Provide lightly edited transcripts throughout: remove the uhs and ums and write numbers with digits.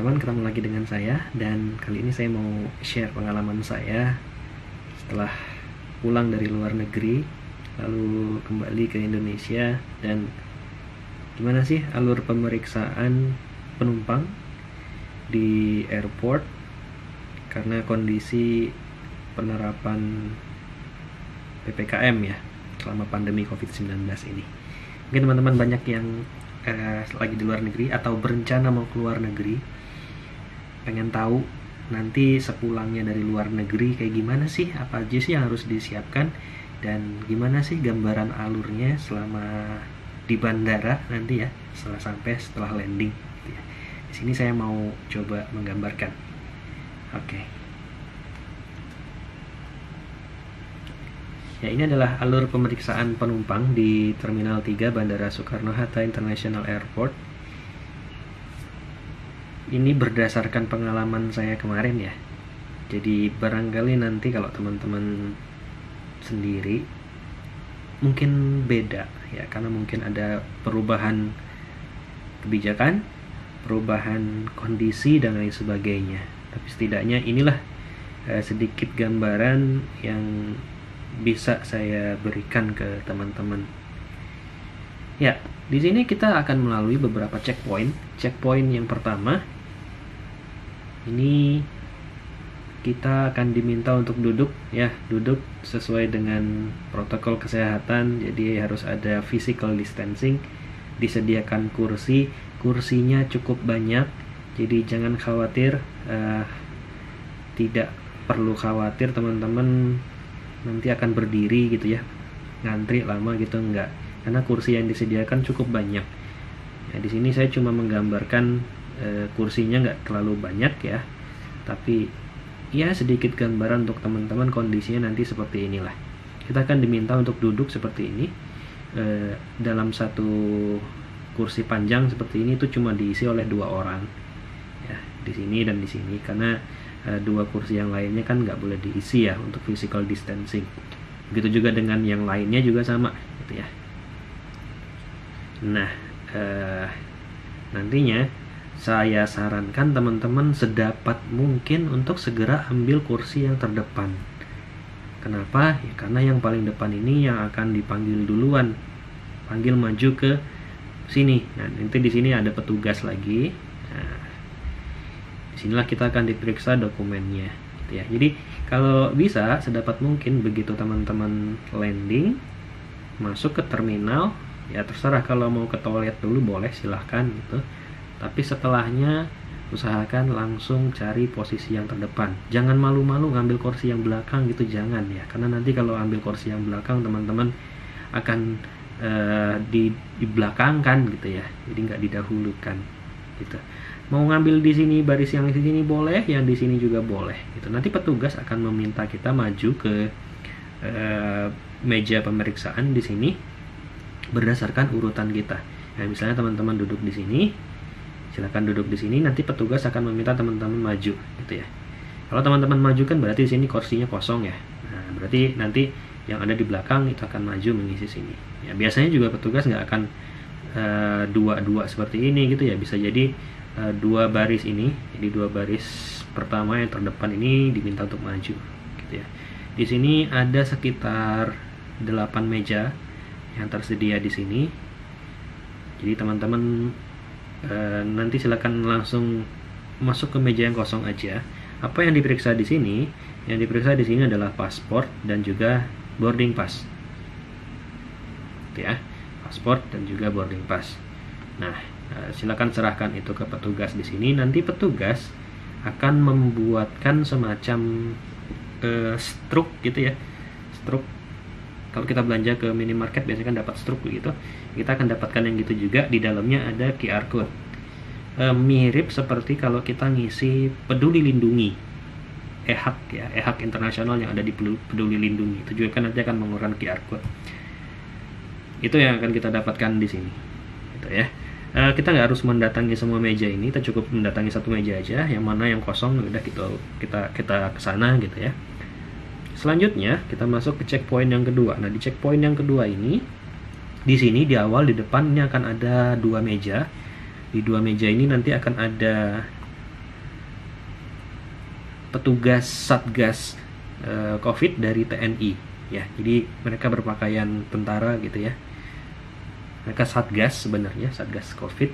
teman-teman, ketemu lagi dengan saya. Dan kali ini saya mau share pengalaman saya setelah pulang dari luar negeri lalu kembali ke Indonesia, dan gimana sih alur pemeriksaan penumpang di airport karena kondisi penerapan PPKM ya selama pandemi COVID-19 ini. Mungkin teman-teman banyak yang lagi di luar negeri atau berencana mau keluar negeri, pengen tahu nanti sepulangnya dari luar negeri kayak gimana sih, apa aja sih yang harus disiapkan, dan gimana sih gambaran alurnya selama di bandara nanti ya, setelah landing gitu ya. Di sini saya mau coba menggambarkan. Oke. Ya, ini adalah alur pemeriksaan penumpang di Terminal 3 Bandara Soekarno-Hatta International Airport. Ini berdasarkan pengalaman saya kemarin ya. Jadi barangkali nanti kalau teman-teman sendiri mungkin beda ya, karena mungkin ada perubahan kebijakan, perubahan kondisi dan lain sebagainya. Tapi setidaknya inilah sedikit gambaran yang bisa saya berikan ke teman-teman. Ya, di sini kita akan melalui beberapa checkpoint. Checkpoint yang pertama, ini kita akan diminta untuk duduk ya, duduk sesuai dengan protokol kesehatan. Jadi harus ada physical distancing, disediakan kursi, kursinya cukup banyak. Jadi jangan khawatir, tidak perlu khawatir teman-teman nanti akan berdiri gitu ya, ngantri lama gitu, enggak, karena kursi yang disediakan cukup banyak. Nah, di sini saya cuma menggambarkan kursinya nggak terlalu banyak ya, tapi ya sedikit gambaran untuk teman-teman kondisinya nanti seperti inilah. Kita akan diminta untuk duduk seperti ini, dalam satu kursi panjang seperti ini itu cuma diisi oleh 2 orang ya, di sini dan di sini, karena 2 kursi yang lainnya kan nggak boleh diisi ya untuk physical distancing. Begitu juga dengan yang lainnya juga sama gitu ya. Nah, nantinya saya sarankan teman-teman sedapat mungkin untuk segera ambil kursi yang terdepan. Kenapa? Ya karena yang paling depan ini yang akan dipanggil duluan, panggil maju ke sini. Nah, nanti di sini ada petugas lagi. Nah, disinilah kita akan diperiksa dokumennya gitu ya. Jadi kalau bisa sedapat mungkin begitu teman-teman landing, masuk ke terminal ya, terserah kalau mau ke toilet dulu boleh, silahkan gitu. Tapi setelahnya usahakan langsung cari posisi yang terdepan. Jangan malu-malu ngambil kursi yang belakang gitu, jangan ya, karena nanti kalau ambil kursi yang belakang teman-teman akan di belakang kan gitu ya, jadi nggak didahulukan gitu. Mau ngambil di sini baris yang di sini boleh, yang di sini juga boleh gitu. Nanti petugas akan meminta kita maju ke meja pemeriksaan di sini berdasarkan urutan kita. Nah, misalnya teman-teman duduk di sini, silakan duduk di sini. Nanti petugas akan meminta teman-teman maju gitu ya. Kalau teman-teman maju kan berarti di sini kursinya kosong ya. Nah, berarti nanti yang ada di belakang itu akan maju mengisi sini. Ya, biasanya juga petugas nggak akan dua seperti ini gitu ya. Bisa jadi 2 baris ini, jadi 2 baris pertama yang terdepan ini diminta untuk maju gitu ya. Di sini ada sekitar 8 meja yang tersedia di sini. Jadi teman-teman nanti silakan langsung masuk ke meja yang kosong aja. Apa yang diperiksa di sini? Yang diperiksa di sini adalah paspor dan juga boarding pass. Gitu ya. Paspor dan juga boarding pass. Nah, silakan serahkan itu ke petugas di sini. Nanti petugas akan membuatkan semacam struk gitu ya. Struk. Kalau kita belanja ke minimarket biasanya kan dapat struk begitu. Kita akan dapatkan yang gitu juga. Di dalamnya ada QR code. Mirip seperti kalau kita ngisi Peduli Lindungi, e-hak ya, e-hak internasional yang ada di Peduli Lindungi. Itu juga kan nanti akan mengeluarkan QR code. Itu yang akan kita dapatkan di sini. Gitu ya. Kita nggak harus mendatangi semua meja ini, kita cukup mendatangi satu meja aja, yang mana yang kosong udah kita ke sana gitu ya. Selanjutnya kita masuk ke checkpoint yang kedua. Nah, di checkpoint yang kedua ini, di sini di awal di depan ini akan ada 2 meja. Di 2 meja ini nanti akan ada petugas Satgas COVID dari TNI ya. Jadi mereka berpakaian tentara gitu ya. Mereka Satgas sebenarnya, Satgas COVID.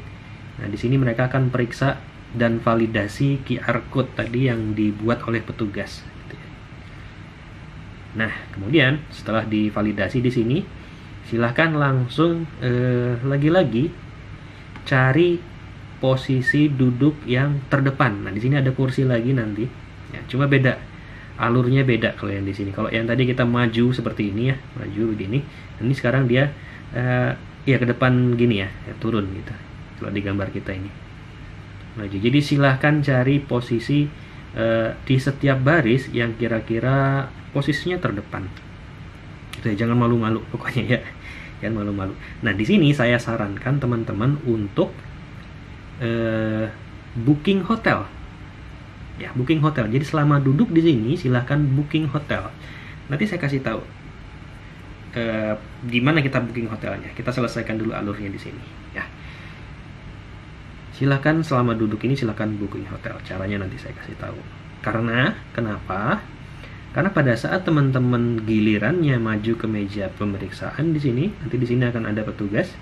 Nah, di sini mereka akan periksa dan validasi QR code tadi yang dibuat oleh petugas gitu ya. Nah, kemudian setelah divalidasi di sini, silahkan langsung lagi-lagi cari posisi duduk yang terdepan. Nah, di sini ada kursi lagi nanti. Ya, cuma beda. Alurnya beda kalau yang di sini. Kalau yang tadi kita maju seperti ini ya, maju begini. Ini sekarang dia ya ke depan gini ya, turun gitu. Kalau di gambar kita ini. Maju. Jadi silahkan cari posisi di setiap baris yang kira-kira posisinya terdepan. Gitu ya, jangan malu-malu pokoknya ya. Jangan malu-malu. Nah, di sini saya sarankan teman-teman untuk booking hotel ya, booking hotel. Jadi selama duduk di sini silahkan booking hotel. Nanti saya kasih tahu gimana kita booking hotelnya. Kita selesaikan dulu alurnya di sini ya. Silahkan selama duduk ini silahkan booking hotel. Caranya nanti saya kasih tahu. Karena kenapa? Karena pada saat teman-teman gilirannya maju ke meja pemeriksaan di sini, nanti di sini akan ada petugas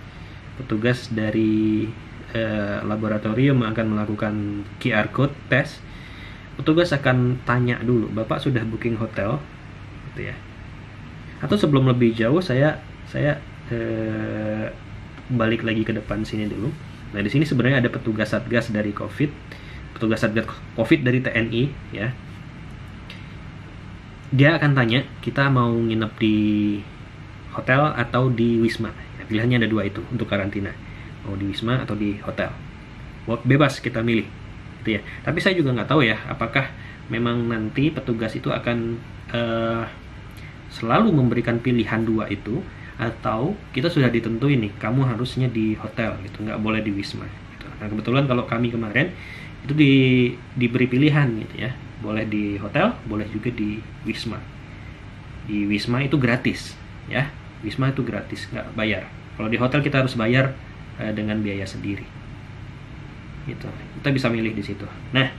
dari laboratorium akan melakukan QR code tes. Petugas akan tanya dulu, Bapak sudah booking hotel, gitu ya. Atau sebelum lebih jauh, saya balik lagi ke depan sini dulu. Nah, di sini sebenarnya ada petugas Satgas dari COVID, petugas Satgas COVID dari TNI, ya. Dia akan tanya, kita mau nginep di hotel atau di Wisma. Ya, pilihannya ada dua itu untuk karantina. Mau di Wisma atau di hotel, bebas kita milih gitu ya. Tapi saya juga nggak tahu ya apakah memang nanti petugas itu akan selalu memberikan pilihan dua itu, atau kita sudah ditentuin nih kamu harusnya di hotel gitu, nggak boleh di Wisma gitu. Nah, kebetulan kalau kami kemarin itu diberi pilihan gitu ya, boleh di hotel, boleh juga di Wisma. Di Wisma itu gratis ya, Wisma itu gratis, nggak bayar. Kalau di hotel kita harus bayar dengan biaya sendiri gitu. Kita bisa milih di situ. Nah,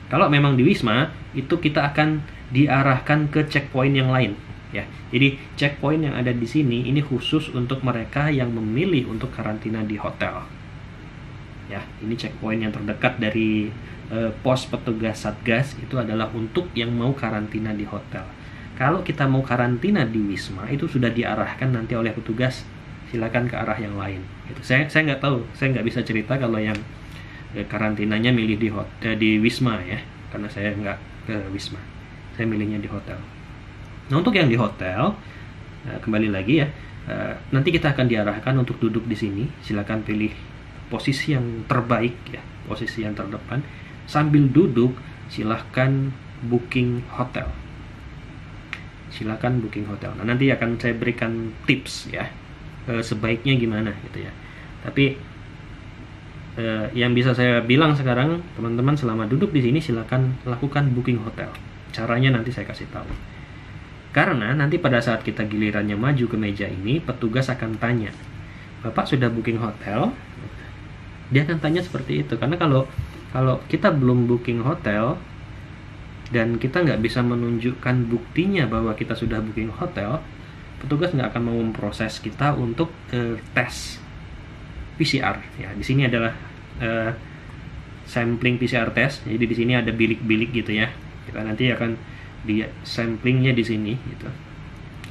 kalau memang di Wisma itu kita akan diarahkan ke checkpoint yang lain ya. Jadi checkpoint yang ada di sini ini khusus untuk mereka yang memilih untuk karantina di hotel ya. Ini checkpoint yang terdekat dari pos petugas Satgas itu adalah untuk yang mau karantina di hotel. Kalau kita mau karantina di Wisma itu sudah diarahkan nanti oleh petugas, silakan ke arah yang lain gitu. Saya nggak tahu, saya nggak bisa cerita kalau yang karantinanya milih di Wisma ya, karena saya nggak ke Wisma, saya milihnya di hotel. Nah, untuk yang di hotel kembali lagi ya, nanti kita akan diarahkan untuk duduk di sini. Silakan pilih posisi yang terbaik ya, posisi yang terdepan. Sambil duduk silahkan booking hotel. Silakan booking hotel. Nah, nanti akan saya berikan tips ya, sebaiknya gimana gitu ya. Tapi yang bisa saya bilang sekarang, teman-teman selama duduk di sini silakan lakukan booking hotel. Caranya nanti saya kasih tahu. Karena nanti pada saat kita gilirannya maju ke meja ini, petugas akan tanya, Bapak sudah booking hotel? Dia akan tanya seperti itu. Karena kalau kita belum booking hotel dan kita nggak bisa menunjukkan buktinya bahwa kita sudah booking hotel, petugas nggak akan mau memproses kita untuk tes PCR. Ya, di sini adalah sampling PCR test. Jadi di sini ada bilik-bilik gitu ya. Kita nanti akan di samplingnya di sini gitu.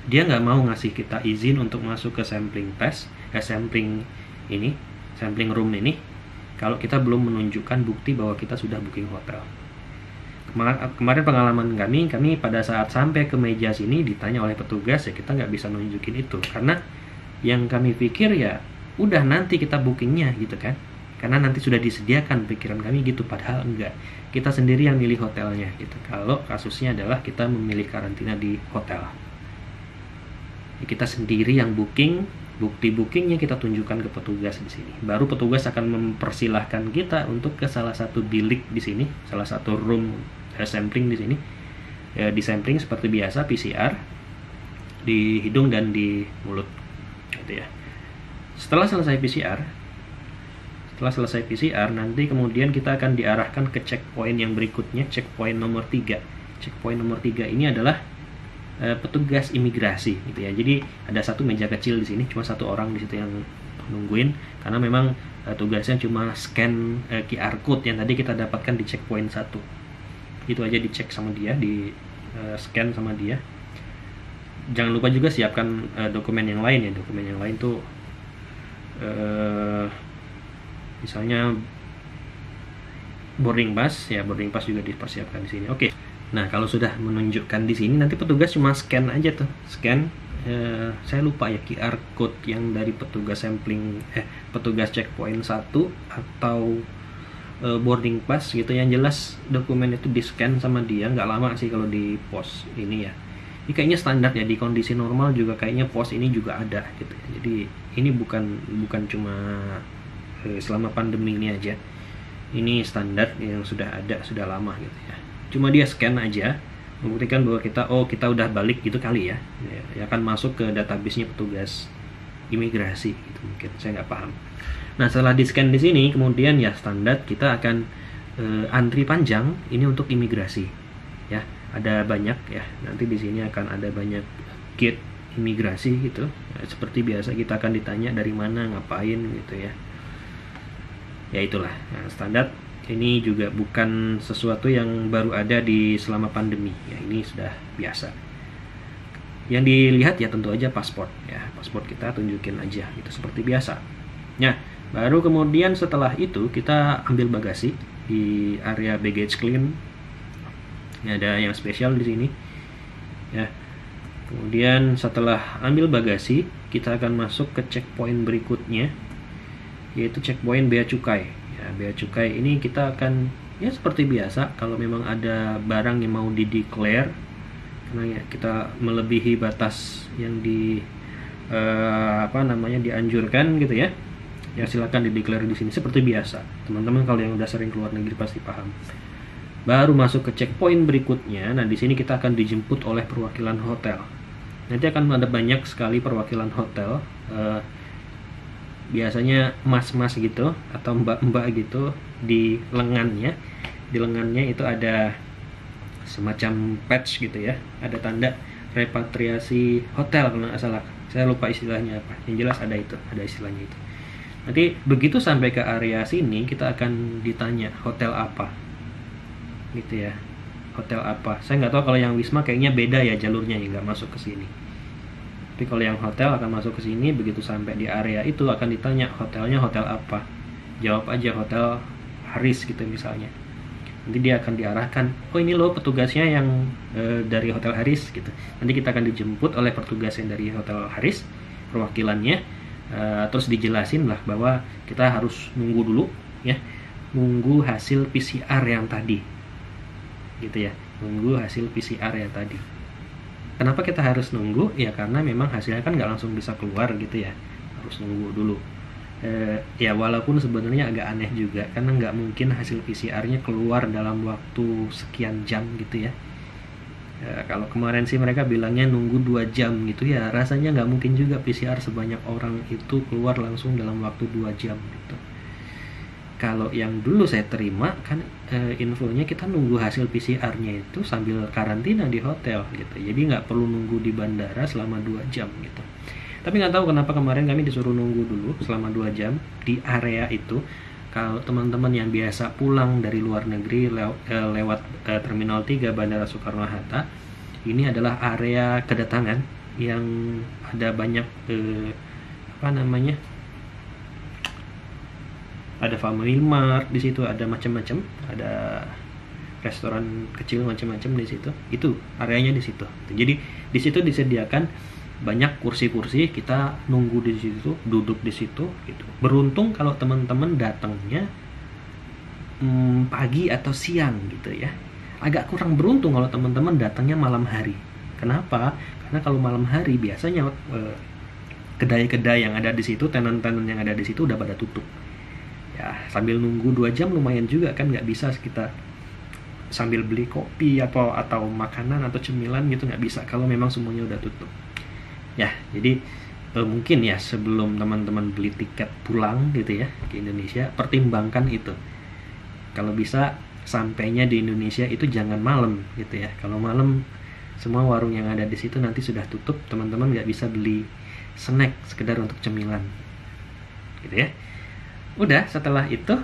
Dia nggak mau ngasih kita izin untuk masuk ke sampling test, sampling room ini, kalau kita belum menunjukkan bukti bahwa kita sudah booking hotel. Kemarin pengalaman kami pada saat sampai ke meja sini ditanya oleh petugas, ya kita nggak bisa nunjukin itu karena yang kami pikir ya udah nanti kita bookingnya gitu kan, karena nanti sudah disediakan, pikiran kami gitu, padahal enggak, kita sendiri yang milih hotelnya gitu. Kalau kasusnya adalah kita memilih karantina di hotel, ya, kita sendiri yang booking, bukti bookingnya kita tunjukkan ke petugas di sini, baru petugas akan mempersilahkan kita untuk ke salah satu bilik di sini, salah satu room sampling di sini ya, di sampling seperti biasa PCR di hidung dan di mulut gitu ya. Setelah selesai PCR nanti kemudian kita akan diarahkan ke checkpoint yang berikutnya, checkpoint nomor 3 checkpoint nomor 3 ini adalah petugas imigrasi gitu ya. Jadi ada satu meja kecil di sini, cuma satu orang di situ yang nungguin, karena memang tugasnya cuma scan QR code yang tadi kita dapatkan di checkpoint 1. Itu aja dicek sama dia, di scan sama dia. Jangan lupa juga siapkan dokumen yang lain ya. Dokumen yang lain tuh misalnya boarding pass ya, boarding pass juga dipersiapkan di sini. Oke. Nah, kalau sudah menunjukkan di sini, nanti petugas cuma scan aja tuh, scan. Saya lupa ya QR code yang dari petugas sampling, petugas checkpoint 1 atau boarding pass gitu. Yang jelas dokumen itu di scan sama dia, nggak lama sih kalau di pos ini ya. Ini kayaknya standar ya, di kondisi normal juga kayaknya pos ini juga ada gitu ya. Jadi ini bukan cuma selama pandemi ini aja. Ini standar yang sudah ada, sudah lama gitu ya. Cuma dia scan aja, membuktikan bahwa kita udah balik gitu kali ya. Ya akan masuk ke database-nya petugas imigrasi gitu, mungkin saya nggak paham. Nah, setelah di scan di sini, kemudian ya standar kita akan antri panjang ini untuk imigrasi ya. Ada banyak ya, nanti di sini akan ada banyak gate imigrasi gitu. Seperti biasa kita akan ditanya dari mana, ngapain gitu ya. Ya itulah. Nah, standar ini juga bukan sesuatu yang baru ada di selama pandemi ya, ini sudah biasa. Yang dilihat ya tentu aja paspor ya, paspor kita tunjukin aja itu seperti biasa. Nah, baru kemudian setelah itu kita ambil bagasi di area baggage claim. Ini ada yang spesial di sini ya. Kemudian setelah ambil bagasi, kita akan masuk ke checkpoint berikutnya, yaitu checkpoint bea cukai. Bea cukai ini kita akan ya seperti biasa, kalau memang ada barang yang mau di-declare karena ya kita melebihi batas yang dianjurkan gitu ya. Ya silakan di-declare di sini seperti biasa. Teman-teman kalau yang udah sering keluar negeri pasti paham. Baru masuk ke checkpoint berikutnya. Nah, di sini kita akan dijemput oleh perwakilan hotel. Nanti akan ada banyak sekali perwakilan hotel. Biasanya mas-mas gitu atau mbak-mbak gitu di lengannya. Di lengannya itu ada semacam patch gitu ya. Ada tanda repatriasi hotel kalau nggak salah. Saya lupa istilahnya apa. Yang jelas ada itu, ada istilahnya itu. Nanti begitu sampai ke area sini kita akan ditanya hotel apa. Gitu ya. Hotel apa? Saya nggak tahu kalau yang Wisma kayaknya beda ya jalurnya, ya nggak masuk ke sini. Tapi kalau yang hotel akan masuk ke sini, begitu sampai di area itu akan ditanya hotelnya hotel apa. Jawab aja hotel Haris gitu misalnya. Nanti dia akan diarahkan, oh ini loh petugasnya yang dari hotel Haris gitu. Nanti kita akan dijemput oleh petugas yang dari hotel Haris, perwakilannya. Terus dijelasin lah bahwa kita harus nunggu dulu ya, nunggu hasil PCR yang tadi gitu ya, nunggu hasil PCR yang tadi. Kenapa kita harus nunggu? Ya karena memang hasilnya kan nggak langsung bisa keluar gitu ya, harus nunggu dulu. Ya walaupun sebenarnya agak aneh juga, karena nggak mungkin hasil PCR-nya keluar dalam waktu sekian jam gitu ya. Kalau kemarin sih mereka bilangnya nunggu 2 jam gitu ya, rasanya nggak mungkin juga PCR sebanyak orang itu keluar langsung dalam waktu 2 jam gitu. Kalau yang dulu saya terima kan infonya kita nunggu hasil PCR-nya itu sambil karantina di hotel gitu. Jadi nggak perlu nunggu di bandara selama 2 jam gitu. Tapi nggak tahu kenapa kemarin kami disuruh nunggu dulu selama 2 jam di area itu. Kalau teman-teman yang biasa pulang dari luar negeri lewat Terminal 3 Bandara Soekarno-Hatta, ini adalah area kedatangan yang ada banyak ada Family Mart di situ, ada macam-macam, ada restoran kecil macam-macam di situ. Itu areanya di situ. Jadi di situ disediakan banyak kursi-kursi, kita nunggu di situ, duduk di situ gitu. Beruntung kalau teman-teman datangnya pagi atau siang gitu ya. Agak kurang beruntung kalau teman-teman datangnya malam hari. Kenapa? Karena kalau malam hari biasanya kedai-kedai yang ada di situ, tenan-tenan yang ada di situ udah pada tutup. Ya, sambil nunggu 2 jam lumayan juga kan, nggak bisa kita sambil beli kopi atau makanan atau cemilan gitu, nggak bisa kalau memang semuanya udah tutup. Ya, jadi mungkin ya sebelum teman-teman beli tiket pulang gitu ya ke Indonesia, pertimbangkan itu. Kalau bisa sampainya di Indonesia itu jangan malam gitu ya. Kalau malam semua warung yang ada di situ nanti sudah tutup, teman-teman nggak bisa beli snack sekedar untuk cemilan gitu ya. Udah, setelah itu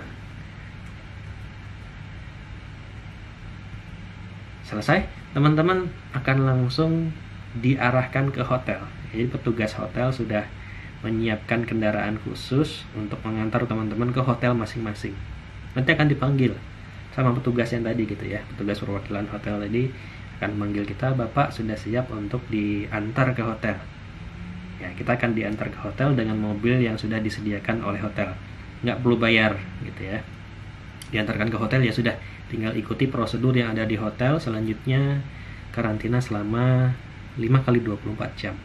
selesai, teman-teman akan langsung diarahkan ke hotel. Jadi petugas hotel sudah menyiapkan kendaraan khusus untuk mengantar teman-teman ke hotel masing-masing. Nanti akan dipanggil sama petugas yang tadi gitu ya, petugas perwakilan hotel tadi akan memanggil kita, Bapak sudah siap untuk diantar ke hotel. Ya, kita akan diantar ke hotel dengan mobil yang sudah disediakan oleh hotel. Nggak perlu bayar gitu ya. Diantarkan ke hotel ya sudah, tinggal ikuti prosedur yang ada di hotel. Selanjutnya karantina selama 5 kali 24 jam.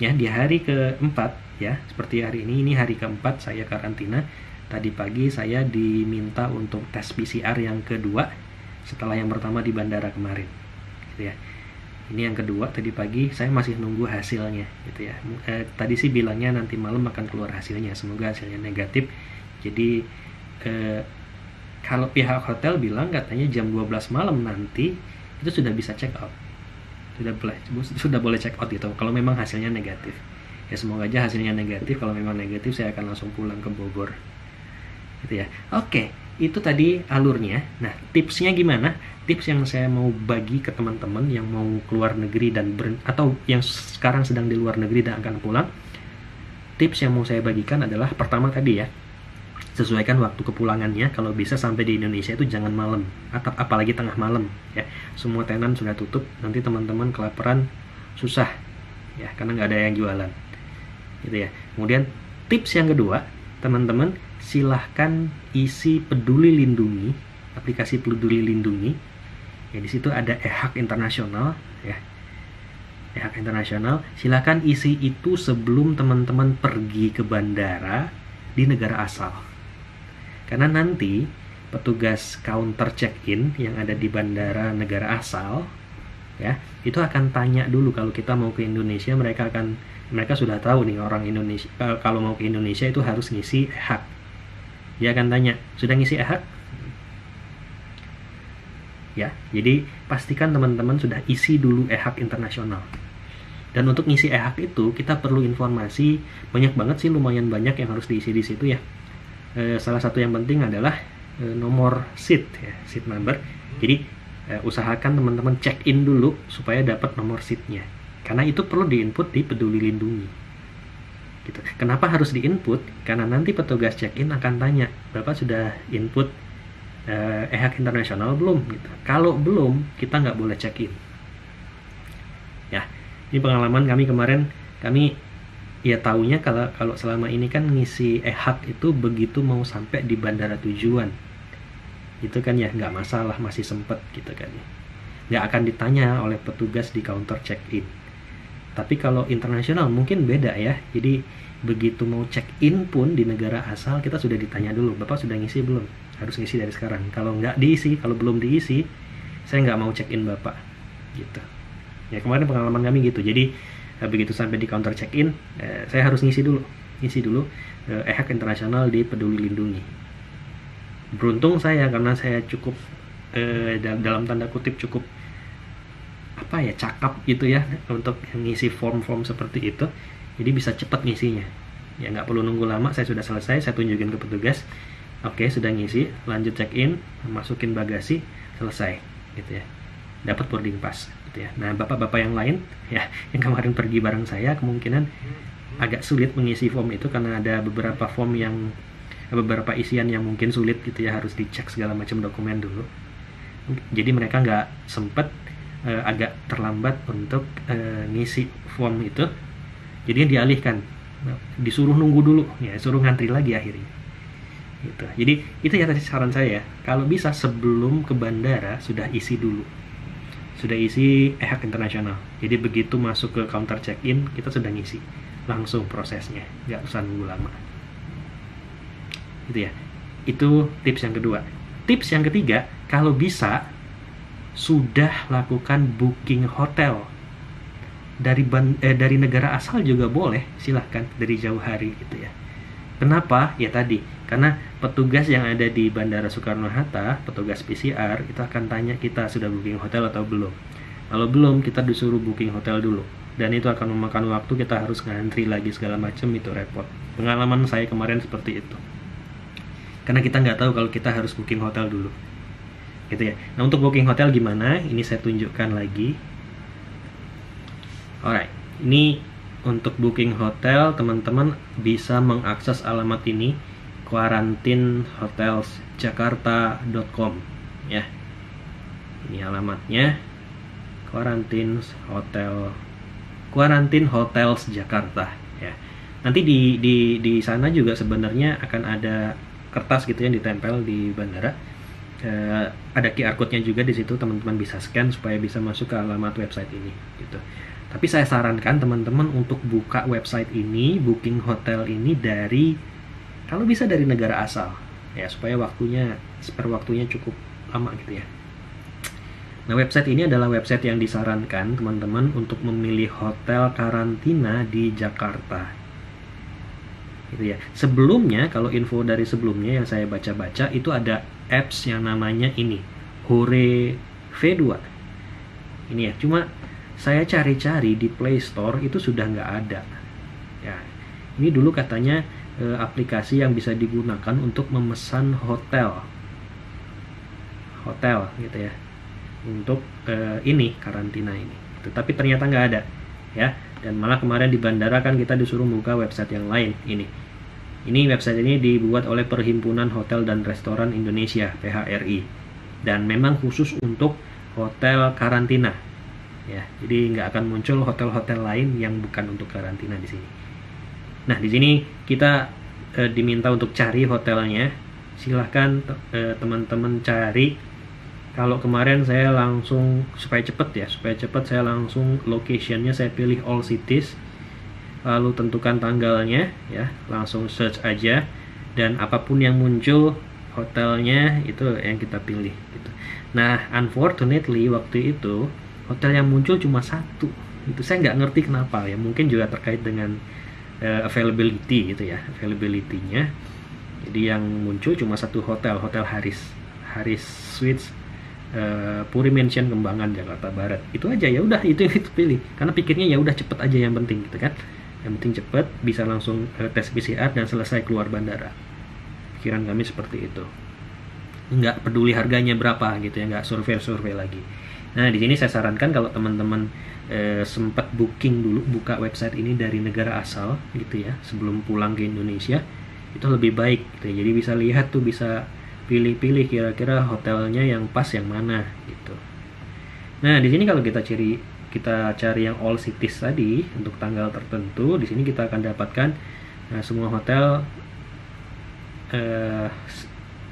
Ya, di hari keempat ya, seperti hari ini hari keempat saya karantina. Tadi pagi saya diminta untuk tes PCR yang kedua setelah yang pertama di bandara kemarin gitu ya. Ini yang kedua tadi pagi, saya masih nunggu hasilnya gitu ya. Tadi sih bilangnya nanti malam akan keluar hasilnya, semoga hasilnya negatif. Jadi kalau pihak hotel bilang katanya jam 12 malam nanti itu sudah bisa check out, sudah boleh check out gitu kalau memang hasilnya negatif. Ya semoga aja hasilnya negatif. Kalau memang negatif saya akan langsung pulang ke Bogor gitu ya. Oke, itu tadi alurnya. Nah, tipsnya gimana? Tips yang saya mau bagi ke teman-teman yang mau keluar negeri dan atau yang sekarang sedang di luar negeri dan akan pulang. Tips yang mau saya bagikan adalah pertama tadi ya, sesuaikan waktu kepulangannya. Kalau bisa sampai di Indonesia itu jangan malam, atau apalagi tengah malam ya. Semua tenan sudah tutup, nanti teman-teman kelaparan susah ya, karena nggak ada yang jualan gitu ya. Kemudian tips yang kedua, teman-teman silahkan isi Peduli Lindungi, aplikasi Peduli Lindungi. Ya, di situ ada e-hak internasional ya. E-hak internasional, silahkan isi itu sebelum teman-teman pergi ke bandara di negara asal. Karena nanti petugas counter check-in yang ada di bandara negara asal ya, itu akan tanya dulu kalau kita mau ke Indonesia, mereka sudah tahu nih orang Indonesia kalau mau ke Indonesia itu harus ngisi e-hak. Dia akan tanya, sudah ngisi e-hak? Ya, jadi pastikan teman-teman sudah isi dulu e-hak internasional. Dan untuk ngisi e-hak itu kita perlu informasi banyak banget sih, lumayan banyak yang harus diisi di situ ya. Salah satu yang penting adalah nomor seat ya, seat number. Jadi usahakan teman-teman check in dulu supaya dapat nomor seatnya. Karena itu perlu diinput di Peduli Lindungi. Gitu. Kenapa harus diinput? Karena nanti petugas check-in akan tanya, Bapak sudah input e-hak internasional belum? Gitu. Kalau belum, kita nggak boleh check-in. Ya, ini pengalaman kami kemarin. Kami ya taunya kalau selama ini kan ngisi e-hak itu begitu mau sampai di bandara tujuan. Itu kan ya nggak masalah, masih sempet gitu kan ya. Nggak akan ditanya oleh petugas di counter check-in. Tapi kalau internasional mungkin beda ya. Jadi begitu mau check-in pun di negara asal kita sudah ditanya dulu, Bapak sudah ngisi belum? Harus ngisi dari sekarang. Kalau nggak diisi, kalau belum diisi, saya nggak mau check-in Bapak. Gitu. Ya kemarin pengalaman kami gitu. Jadi begitu sampai di counter check-in, saya harus ngisi dulu e-hak internasional di Peduli Lindungi. Beruntung saya karena saya cukup dalam tanda kutip cukup cakap gitu ya untuk ngisi form-form seperti itu, jadi bisa cepat ngisinya ya, nggak perlu nunggu lama. Saya sudah selesai, saya tunjukin ke petugas, oke sudah ngisi, lanjut check in, masukin bagasi, selesai gitu ya, dapat boarding pass gitu ya. Nah bapak-bapak yang lain ya yang kemarin pergi bareng saya kemungkinan agak sulit mengisi form itu karena ada beberapa form yang beberapa isian yang mungkin sulit gitu ya, harus dicek segala macam dokumen dulu. Jadi mereka nggak sempet agak terlambat untuk ngisi form itu, jadi dialihkan, disuruh nunggu dulu ya, suruh ngantri lagi akhirnya gitu. Jadi itu ya tadi saran saya ya, kalau bisa sebelum ke bandara sudah isi dulu, sudah isi e-hak internasional. Jadi begitu masuk ke counter check-in kita sudah ngisi langsung prosesnya, nggak usah nunggu lama gitu ya. Itu tips yang kedua. Tips yang ketiga, kalau bisa sudah lakukan booking hotel dari negara asal juga boleh, silahkan dari jauh hari gitu ya. Kenapa? Ya tadi, karena petugas yang ada di Bandara Soekarno-Hatta, petugas PCR, itu akan tanya kita sudah booking hotel atau belum. Kalau belum, kita disuruh booking hotel dulu. Dan itu akan memakan waktu, kita harus ngantri lagi segala macam, itu repot. Pengalaman saya kemarin seperti itu. Karena kita nggak tahu kalau kita harus booking hotel dulu. Gitu ya. Nah, untuk booking hotel gimana? Ini saya tunjukkan lagi. Alright, ini untuk booking hotel, teman-teman bisa mengakses alamat ini, quarantinehotelsjakarta.com ya. Ini alamatnya, Quarantine Hotels Jakarta ya. Nanti di sana juga sebenarnya akan ada kertas gitu yang ditempel di bandara. Ada QR code-nya juga di situ, teman-teman bisa scan supaya bisa masuk ke alamat website ini gitu. Tapi saya sarankan teman-teman untuk buka website ini, booking hotel ini kalau bisa dari negara asal ya, supaya spare waktunya cukup lama gitu ya. Nah, website ini adalah website yang disarankan teman-teman untuk memilih hotel karantina di Jakarta. Gitu ya. Sebelumnya, kalau info dari sebelumnya yang saya baca-baca itu ada apps yang namanya ini, Hore V2. Ini ya, cuma saya cari-cari di Play Store itu sudah nggak ada. Ya, ini dulu katanya aplikasi yang bisa digunakan untuk memesan hotel gitu ya, untuk ini karantina ini. Tapi ternyata nggak ada, ya. Dan malah kemarin di bandara kan kita disuruh buka website yang lain. Ini website ini dibuat oleh Perhimpunan Hotel dan Restoran Indonesia (PHRI) dan memang khusus untuk hotel karantina. Ya, jadi nggak akan muncul hotel-hotel lain yang bukan untuk karantina di sini. Nah, di sini kita diminta untuk cari hotelnya. Silahkan teman-teman cari. Kalau kemarin saya langsung supaya cepat saya langsung locationnya saya pilih all cities, lalu tentukan tanggalnya ya, langsung search aja dan apapun yang muncul hotelnya itu yang kita pilih gitu. Nah, unfortunately waktu itu hotel yang muncul cuma satu. Itu saya nggak ngerti kenapa ya. Mungkin juga terkait dengan availability gitu ya, availability-nya. Jadi yang muncul cuma satu hotel Haris Suites Puri Mansion Kembangan Jakarta Barat. Itu aja, ya udah itu yang kita pilih. Karena pikirnya ya udah cepet aja yang penting gitu kan. Yang penting cepet, bisa langsung tes PCR dan selesai keluar bandara. Pikiran kami seperti itu. Nggak peduli harganya berapa gitu ya, nggak survei lagi. Nah, di sini saya sarankan kalau teman-teman sempat booking dulu, buka website ini dari negara asal gitu ya, sebelum pulang ke Indonesia, itu lebih baik gitu ya. Jadi bisa lihat tuh, bisa pilih-pilih kira-kira hotelnya yang pas yang mana gitu. Nah, di sini kalau kita cari yang all cities tadi untuk tanggal tertentu, di sini kita akan dapatkan semua hotel.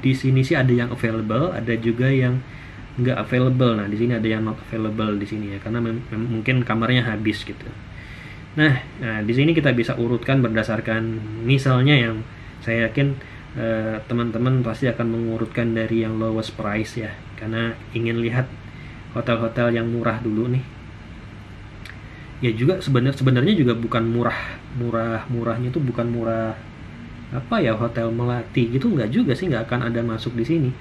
Di sini sih ada yang available, ada juga yang nggak available. Nah, di sini ada yang not available di sini ya, karena mungkin kamarnya habis gitu. Nah, di sini kita bisa urutkan berdasarkan, misalnya yang saya yakin teman-teman pasti akan mengurutkan dari yang lowest price ya, karena ingin lihat hotel-hotel yang murah dulu nih. Ya juga sebenarnya juga bukan murahnya tuh bukan murah apa ya, hotel melati gitu, nggak juga sih, nggak akan ada masuk di sini.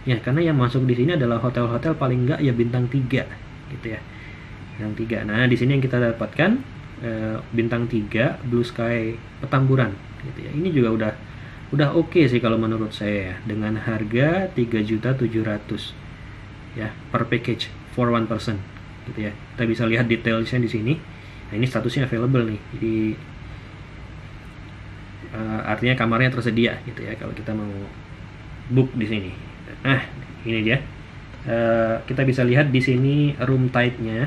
Ya, karena yang masuk di sini adalah hotel-hotel paling enggak ya bintang 3 gitu ya. Bintang 3. Nah, di sini yang kita dapatkan bintang 3 Blue Sky Petamburan gitu ya. Ini juga udah oke sih kalau menurut saya ya, dengan harga 3.700.000 ya per package for one person gitu ya. Kita bisa lihat detailsnya di sini. Nah, ini statusnya available nih. Jadi artinya kamarnya tersedia gitu ya kalau kita mau book di sini. Nah, ini dia. Kita bisa lihat di sini room type-nya.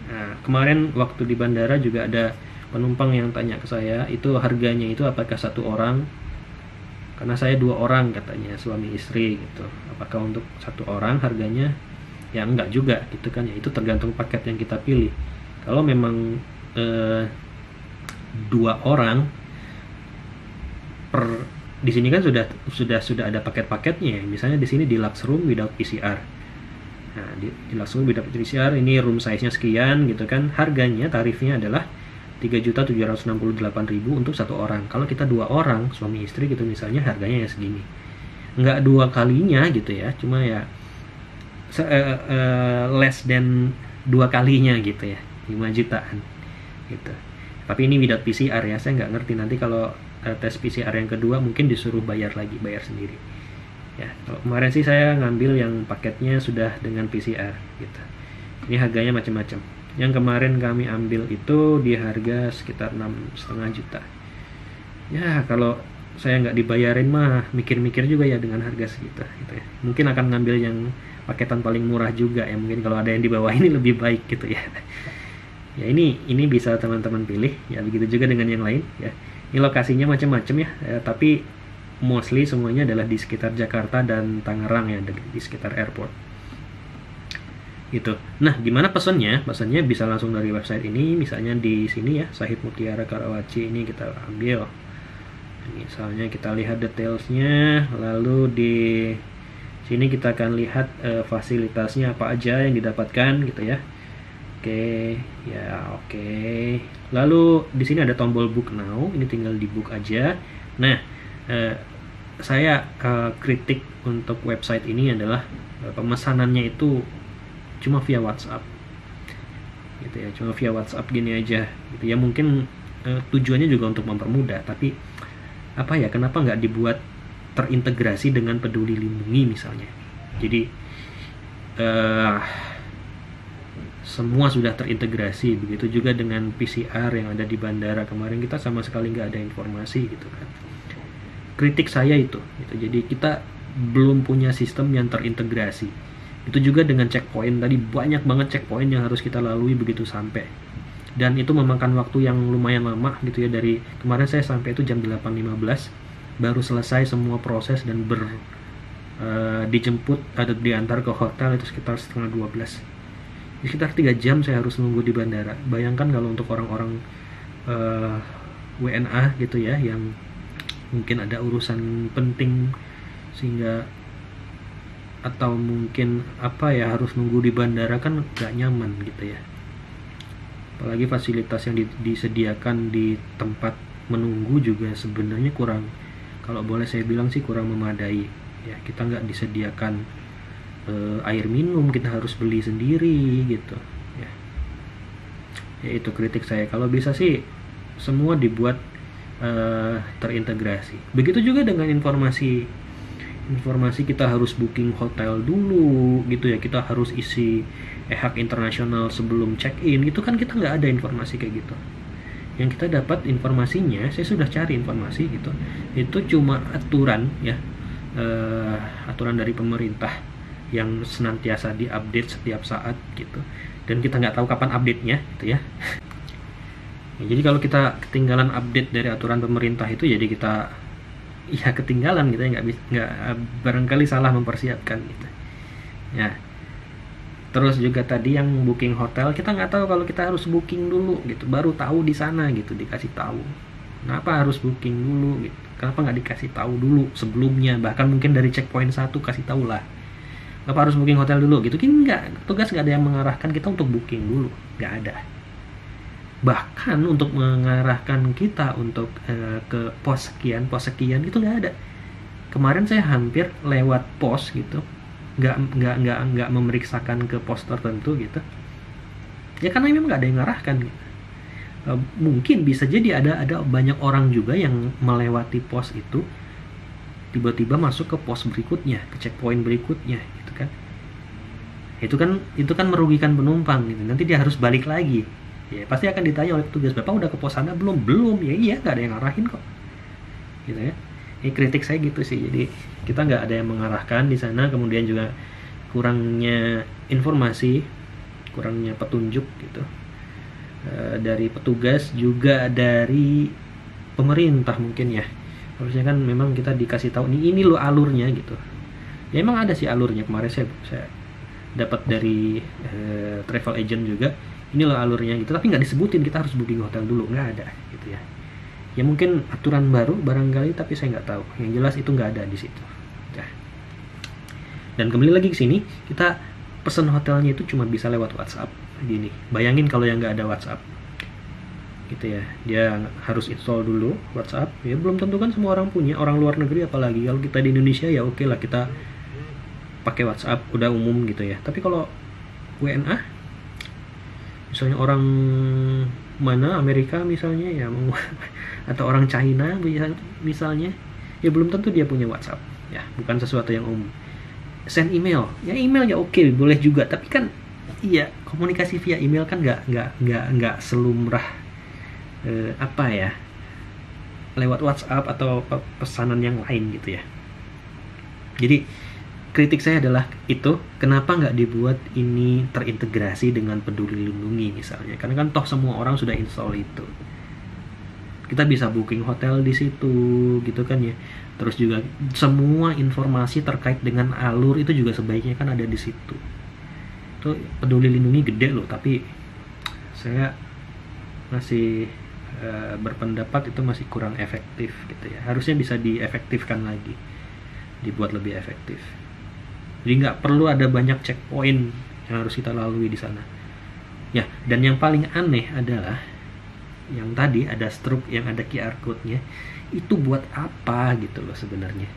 Nah, kemarin waktu di bandara juga ada penumpang yang tanya ke saya, itu harganya itu apakah satu orang? Karena saya 2 orang katanya, suami istri gitu. Apakah untuk satu orang harganya? Ya enggak juga gitu kan ya. Itu tergantung paket yang kita pilih. Kalau memang 2 orang di sini kan sudah ada paket-paketnya. Misalnya di sini deluxe room without PCR. Nah, di deluxe room without PCR ini room size-nya sekian gitu kan. Harganya, tarifnya adalah 3.768.000 untuk satu orang. Kalau kita 2 orang suami istri gitu misalnya, harganya ya segini. Nggak 2 kalinya gitu ya, cuma ya less than 2 kalinya gitu ya, 5 jutaan gitu. Tapi ini without PCR ya, saya nggak ngerti nanti kalau tes PCR yang kedua mungkin disuruh bayar sendiri ya. Kalau kemarin sih saya ngambil yang paketnya sudah dengan PCR gitu. Ini harganya macam-macam. Yang kemarin kami ambil itu di harga sekitar 6,5 juta ya. Kalau saya nggak dibayarin mah mikir-mikir juga ya dengan harga segitu gitu ya. Mungkin akan ngambil yang paketan paling murah juga ya, mungkin kalau ada yang di bawah ini lebih baik gitu ya. Ya ini bisa teman-teman pilih ya, begitu juga dengan yang lain ya. Ini lokasinya macam-macam ya, tapi mostly semuanya adalah di sekitar Jakarta dan Tangerang ya, di sekitar airport gitu. Nah, gimana pesannya? Pesannya bisa langsung dari website ini, misalnya di sini ya, Shahid Mutiara Karawaci ini kita ambil. Misalnya kita lihat detailsnya, lalu di sini kita akan lihat fasilitasnya apa aja yang didapatkan gitu ya. Oke. Lalu di sini ada tombol book now, ini tinggal di book aja. Nah, saya kritik untuk website ini adalah pemesanannya itu cuma via WhatsApp gitu ya, cuma via WhatsApp gini aja gitu ya. Mungkin tujuannya juga untuk mempermudah, tapi apa ya, kenapa nggak dibuat terintegrasi dengan Peduli Lindungi misalnya. Jadi semua sudah terintegrasi, begitu juga dengan PCR yang ada di bandara. Kemarin kita sama sekali nggak ada informasi gitu kan. Kritik saya itu gitu. Jadi kita belum punya sistem yang terintegrasi. Itu juga dengan checkpoint tadi, banyak banget checkpoint yang harus kita lalui begitu sampai, dan itu memakan waktu yang lumayan lama gitu ya. Dari kemarin saya sampai itu jam 8.15 baru selesai semua proses dan dijemput atau diantar ke hotel itu sekitar setengah 12. Sekitar 3 jam saya harus nunggu di bandara. Bayangkan kalau untuk orang-orang WNA gitu ya, yang mungkin ada urusan penting sehingga, atau mungkin apa ya, harus nunggu di bandara kan gak nyaman gitu ya. Apalagi fasilitas yang disediakan di tempat menunggu juga sebenarnya kurang, kalau boleh saya bilang sih kurang memadai ya. Kita nggak disediakan air minum, kita harus beli sendiri gitu ya. Itu kritik saya. Kalau bisa sih semua dibuat terintegrasi. Begitu juga dengan informasi kita harus booking hotel dulu gitu ya, kita harus isi hak internasional sebelum check in, itu kan kita nggak ada informasi kayak gitu. Yang kita dapat informasinya, saya sudah cari informasi gitu, itu cuma aturan ya, aturan dari pemerintah yang senantiasa diupdate setiap saat gitu, dan kita nggak tahu kapan update-nya gitu ya. Jadi kalau kita ketinggalan update dari aturan pemerintah itu, jadi kita ya ketinggalan gitu ya, nggak barangkali salah mempersiapkan gitu ya. Terus juga tadi yang booking hotel, kita nggak tahu kalau kita harus booking dulu gitu, baru tahu di sana gitu, dikasih tahu kenapa harus booking dulu gitu, kenapa nggak dikasih tahu dulu sebelumnya, bahkan mungkin dari checkpoint 1 kasih tahu lah kenapa harus booking hotel dulu gitu. Kini nggak, tugas nggak ada yang mengarahkan kita untuk booking dulu, nggak ada. Bahkan untuk mengarahkan kita untuk ke pos sekian itu nggak ada. Kemarin saya hampir lewat pos gitu, nggak memeriksakan ke pos tertentu gitu ya, karena memang nggak ada yang mengarahkan gitu. Mungkin bisa jadi ada banyak orang juga yang melewati pos itu tiba-tiba masuk ke pos berikutnya, ke checkpoint berikutnya gitu kan. Itu kan merugikan penumpang gitu. Nanti dia harus balik lagi ya, pasti akan ditanya oleh petugas, Bapak udah ke pos sana belum ya. Iya, nggak ada yang ngarahin kok gitu ya. Ini kritik saya gitu sih. Jadi kita nggak ada yang mengarahkan di sana, kemudian juga kurangnya informasi, kurangnya petunjuk gitu dari petugas, juga dari pemerintah mungkin ya. Harusnya kan memang kita dikasih tahu ini loh alurnya gitu ya. Emang ada sih alurnya, kemarin saya dapat dari travel agent juga, ini loh alurnya gitu, tapi nggak disebutin kita harus booking hotel dulu, nggak ada gitu ya. Ya mungkin aturan baru barangkali, tapi saya nggak tahu. Yang jelas itu nggak ada di situ. Ya. Dan kembali lagi ke sini, kita pesan hotelnya itu cuma bisa lewat WhatsApp gini. Bayangin kalau yang nggak ada WhatsApp gitu ya, dia harus install dulu WhatsApp. Ya belum tentu kan semua orang punya, orang luar negeri apalagi. Kalau kita di Indonesia ya oke lah, kita pakai WhatsApp udah umum gitu ya. Tapi kalau WNA, misalnya orang mana, Amerika misalnya ya, atau orang China misalnya, ya belum tentu dia punya WhatsApp ya, bukan sesuatu yang umum. Send email ya oke, boleh juga, tapi kan iya, komunikasi via email kan nggak selumrah apa ya, lewat WhatsApp atau pesanan yang lain gitu ya. Jadi kritik saya adalah itu, kenapa nggak dibuat ini terintegrasi dengan Peduli Lindungi misalnya, karena kan toh semua orang sudah install itu. Kita bisa booking hotel di situ gitu kan ya. Terus juga semua informasi terkait dengan alur itu juga sebaiknya kan ada di situ. Itu Peduli Lindungi gede loh, tapi saya masih berpendapat itu masih kurang efektif gitu ya. Harusnya bisa diefektifkan lagi, dibuat lebih efektif. Jadi nggak perlu ada banyak checkpoint yang harus kita lalui di sana. Ya, dan yang paling aneh adalah yang tadi ada struk yang ada QR code-nya, itu buat apa gitu loh sebenarnya.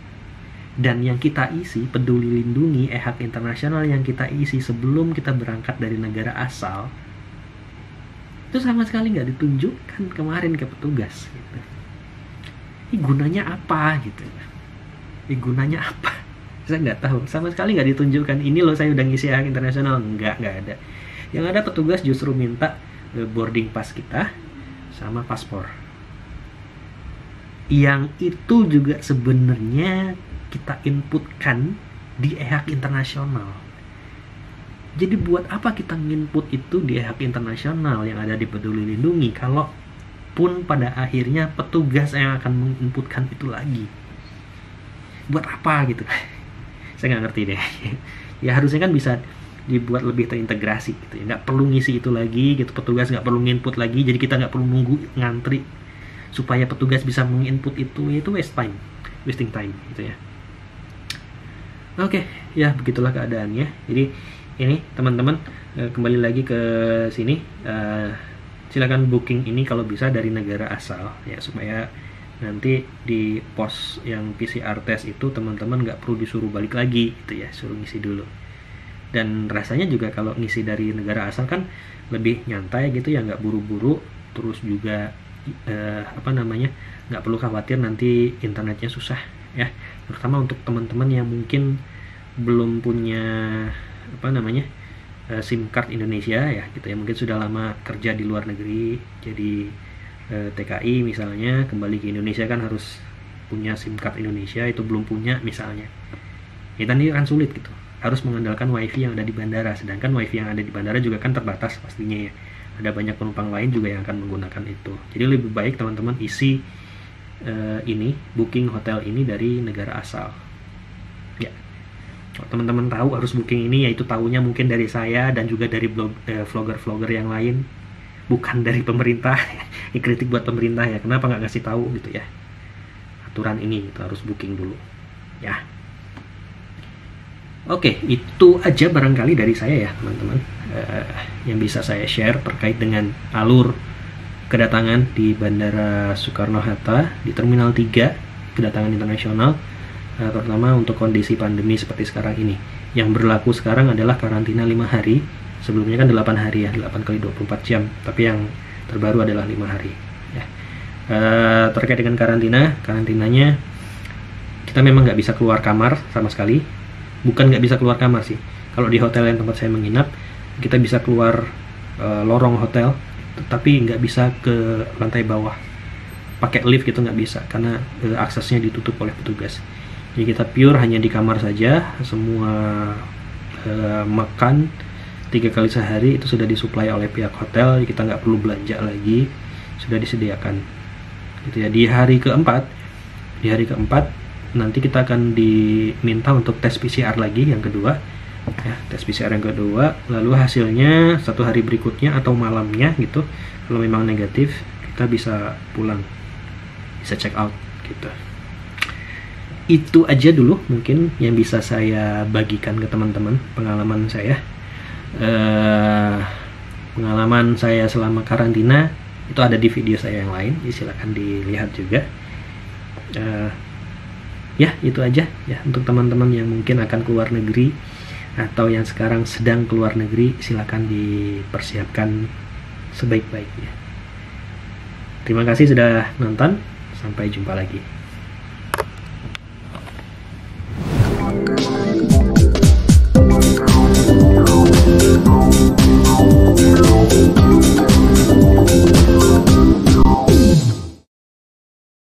Dan yang kita isi, Peduli Lindungi, e-hak internasional yang kita isi sebelum kita berangkat dari negara asal, itu sama sekali nggak ditunjukkan kemarin ke petugas gitu. Ini gunanya apa gitu? Ini gunanya apa? Saya nggak tahu, sama sekali nggak ditunjukkan. Ini loh saya udah ngisi hak internasional, nggak ada. Yang ada petugas justru minta boarding pass kita sama paspor. Yang itu juga sebenarnya kita inputkan di e-hak internasional. Jadi buat apa kita nginput itu di e-hak internasional yang ada di Peduli Lindungi, kalau pun pada akhirnya petugas yang akan menginputkan itu lagi. Buat apa gitu? Saya nggak ngerti deh. Ya harusnya kan bisa dibuat lebih terintegrasi gitu ya, nggak perlu ngisi itu lagi gitu, petugas nggak perlu nginput lagi, jadi kita nggak perlu nunggu ngantri supaya petugas bisa menginput itu wasting time gitu ya. Oke, ya begitulah keadaannya. Jadi ini teman-teman kembali lagi ke sini, silakan booking ini kalau bisa dari negara asal ya, supaya nanti di pos yang PCR test itu teman-teman nggak perlu disuruh balik lagi gitu ya, suruh ngisi dulu. Dan rasanya juga kalau ngisi dari negara asal kan lebih nyantai gitu ya, nggak buru-buru, terus juga nggak perlu khawatir nanti internetnya susah ya, terutama untuk teman-teman yang mungkin belum punya SIM card Indonesia ya gitu ya, mungkin sudah lama kerja di luar negeri, jadi TKI misalnya kembali ke Indonesia kan harus punya SIM card Indonesia, itu belum punya misalnya, ya tadi akan sulit gitu, harus mengandalkan wifi yang ada di bandara, sedangkan wifi yang ada di bandara juga kan terbatas pastinya ya, ada banyak penumpang lain juga yang akan menggunakan itu. Jadi lebih baik teman-teman isi booking hotel ini dari negara asal ya. Kalau teman-teman tahu harus booking ini, yaitu tahunya mungkin dari saya dan juga dari vlogger-vlogger yang lain, bukan dari pemerintah. Ini kritik buat pemerintah ya, kenapa nggak ngasih tahu gitu ya aturan ini, itu harus booking dulu ya. Oke, itu aja barangkali dari saya ya teman-teman, yang bisa saya share terkait dengan alur kedatangan di Bandara Soekarno-Hatta di Terminal 3 kedatangan internasional, terutama untuk kondisi pandemi seperti sekarang ini. Yang berlaku sekarang adalah karantina 5 hari, sebelumnya kan 8 hari ya, 8 kali 24 jam, tapi yang terbaru adalah 5 hari ya. Terkait dengan karantinanya kita memang nggak bisa keluar kamar sama sekali, bukan nggak bisa keluar kamar sih, kalau di hotel yang tempat saya menginap kita bisa keluar lorong hotel, tetapi nggak bisa ke lantai bawah pakai lift gitu, nggak bisa karena aksesnya ditutup oleh petugas. Jadi kita pure hanya di kamar saja, semua makan 3 kali sehari itu sudah disuplai oleh pihak hotel, kita nggak perlu belanja lagi, sudah disediakan gitu ya. Di hari keempat nanti kita akan diminta untuk tes PCR lagi yang kedua ya, tes PCR yang kedua, lalu hasilnya 1 hari berikutnya atau malamnya gitu, kalau memang negatif kita bisa pulang, bisa check out gitu. Itu aja dulu mungkin yang bisa saya bagikan ke teman-teman, pengalaman saya selama karantina Itu ada di video saya yang lain, silakan dilihat juga. Ya itu aja ya untuk teman-teman yang mungkin akan keluar negeri atau yang sekarang sedang keluar negeri, silakan dipersiapkan sebaik-baiknya. Terima kasih sudah nonton, sampai jumpa lagi.